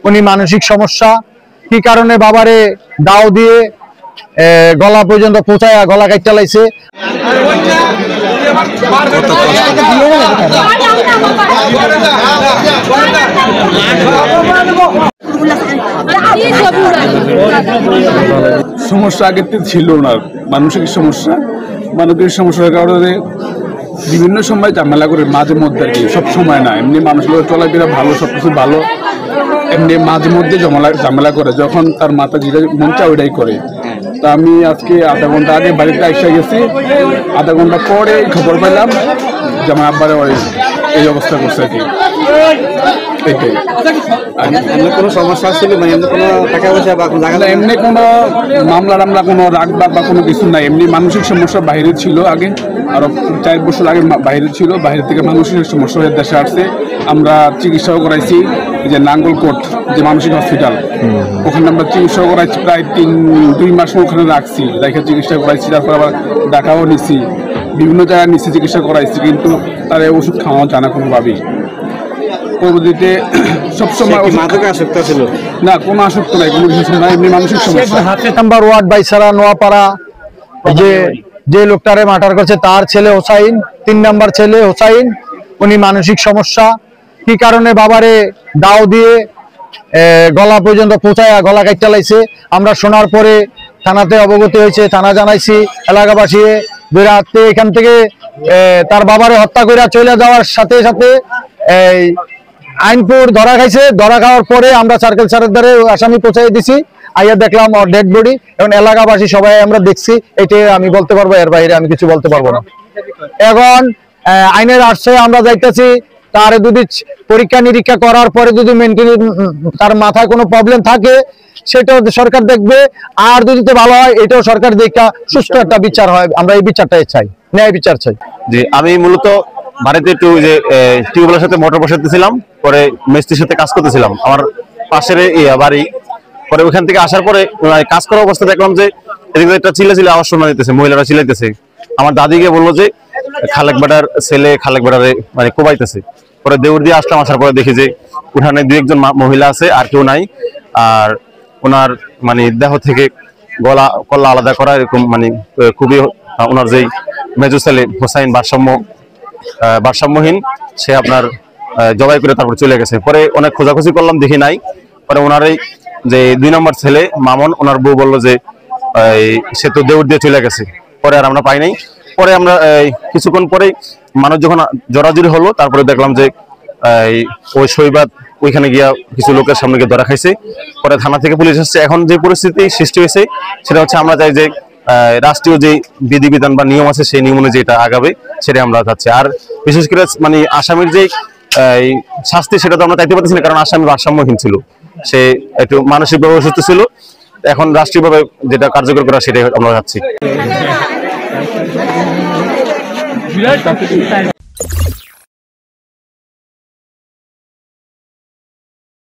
উনি মানসিক সমস্যা, কি কারণে বাবারে দাও দিয়ে গলা পর্যন্ত পৌঁছায় গলা কাটতে লাইছে। সমস্যা আগে ছিল না, মানসিক সমস্যা। মানসিক সমস্যার কারণে বিভিন্ন সময় ঝামেলা করে, মাঝে মধ্যে আর কি, সব সময় না। এমনি মানুষের চলাফেরা ভালো, সবকিছু ভালো, এমনি মাঝে মধ্যে ঝামেলা করে, যখন তার মাথা যেটা মন চায় ওইটাই করে। তা আমি আজকে আধা ঘন্টা আগে বাড়িতে এসে গেছি, আধা ঘন্টা পরে খবর পেলাম যে আমার আব্বারে এই অবস্থা করছে আর কি। এটাই। কোনো সমস্যা ছিল মানে কোনো টাকা পয়সা বা এমনি কোনো মামলা কোনো রাগ বা কোনো কিছু নাই, এমনি মানসিক সমস্যা বাইরে ছিল আগে, আরো 4 বছর আগে বাইরে ছিল। বাইরে থেকে মানসিক সমস্যা হয়ে দেশে আসছে। আমরা চিকিৎসাও করাইছি, যে নাঙ্গলকোট যে মানসিক হসপিটাল, ওখানে আমরা চিকিৎসাও করাইছি, প্রায় 2 মাস ওখানে রাখছি, রেখে চিকিৎসা করাইছি। তারপর আবার ঢাকাও নিছি, বিভিন্ন জায়গায় নিচ্ছি, চিকিৎসা করাইছি, কিন্তু তার ওষুধ খাওয়া যায় না কোনোভাবেই। পরবর্তীতে সবসময় মাদকে আসক্ত ছিল না, কোনো আসক্ত নাই, কোনো কিছু নাই, এমনি মানসিক সমস্যা। নাম্বার ওয়ার্ড বাইসারা নোয়াপাড়া, যে লোকটারে মার্ডার করছে তার ছেলে হোসাইন, 3 নাম্বার ছেলে হোসাইন, উনি মানসিক সমস্যা, কি কারণে বাবারে দাও দিয়ে গলা পর্যন্ত পৌঁছায় গলা কাটতে লাইছে। আমরা শোনার পরে থানাতে অবগত হয়েছে, থানা জানাইছি, এলাকাবাসী রাতে এখান থেকে তার বাবারে হত্যা করে চলে যাওয়ার সাথে সাথে আইনপুর ধরা খাইছে। ধরা খাওয়ার পরে আমরা সার্কেল স্যারের দ্বারা আসামি পৌঁছাই দিছি। আইয়া দেখলাম ওর ডেড বডি, এবং এলাকাবাসী সবাই আমরা দেখছি। এটাই আমি বলতে পারবো, এর বাইরে আমি কিছু বলতে পারবো না। এখন আইনের আশ্রয়ে আমরা যাইতেছি, তার যদি পরীক্ষা নিরীক্ষা করার পরে যদি মেন্টালি তার মাথায় কোনো প্রবলেম থাকে সেটাও সরকার দেখবে, আর যদি ভালো হয় এটাও সরকার দেখা সুষ্ঠু একটা বিচার হয়। আমরা এই বিচারটাই চাই, ন্যায় বিচার চাই। জি, আমি মূলত বাড়িতে একটু যে টিউবওয়েলের সাথে মোটর বসাতেছিলাম, পরে মিস্ত্রির সাথে কাজ করতেছিলাম, আমার পাশের বাড়ি। পরে ওখান থেকে আসার পরে কাজ করার অবস্থা দেখলাম যে এদিকে একটা চিল্লাচিল্লি আওয়াজ শোনা যেতেছে, মহিলারা চিল্লাইতেছে। আমার দাদিকে বললো যে খালেক বেটার ছেলে খালেক বেটারে মানে কোবাইতেছে। পরে দেউর দিয়ে আসলাম, আসার পরে দেখি যে উঠানে 2-1 জন মহিলা আছে, আর কেউ নাই। আর ওনার মানে দেহ থেকে কল্লা আলাদা করা, এরকম মানে খুবই ওনার যেই মেজো ছেলে হোসাইন ভারসাম্যহীন, সে আপনার জবাই করে তারপর চলে গেছে। পরে অনেক খোঁজাখুঁজি করলাম, দেখি নাই। পরে ওনার এই যে 2 নম্বর ছেলে মামুন, ওনার বউ বললো যে সে তো দেউর দিয়ে চলে গেছে। পরে আর আমরা পাই নাই। পরে আমরা কিছুক্ষণ পরেই মানুষ যখন জড়াজড়ি হলো, তারপরে দেখলাম যে ওই শৈবাদ ওইখানে গিয়া কিছু লোকের সামনে গিয়ে ধরা খাইছে। পরে থানা থেকে পুলিশ আসছে। এখন যে পরিস্থিতি সৃষ্টি হয়েছে সেটা হচ্ছে, আমরা চাই যে রাষ্ট্রীয় যে বিধিবিধান বা নিয়ম আছে সেই নিয়ম অনুযায়ী যেটা আগাবে সেটা আমরা চাচ্ছি। আর বিশেষ করে মানে আসামির যে শাস্তি সেটা তো আমরা চাইতে পারতেছি না, কারণ আসামি ভারসাম্যহীন ছিল, সে একটু মানসিকভাবে অসুস্থ ছিল। এখন রাষ্ট্রীয়ভাবে যেটা কার্যকর করা সেটাই আমরা চাচ্ছি।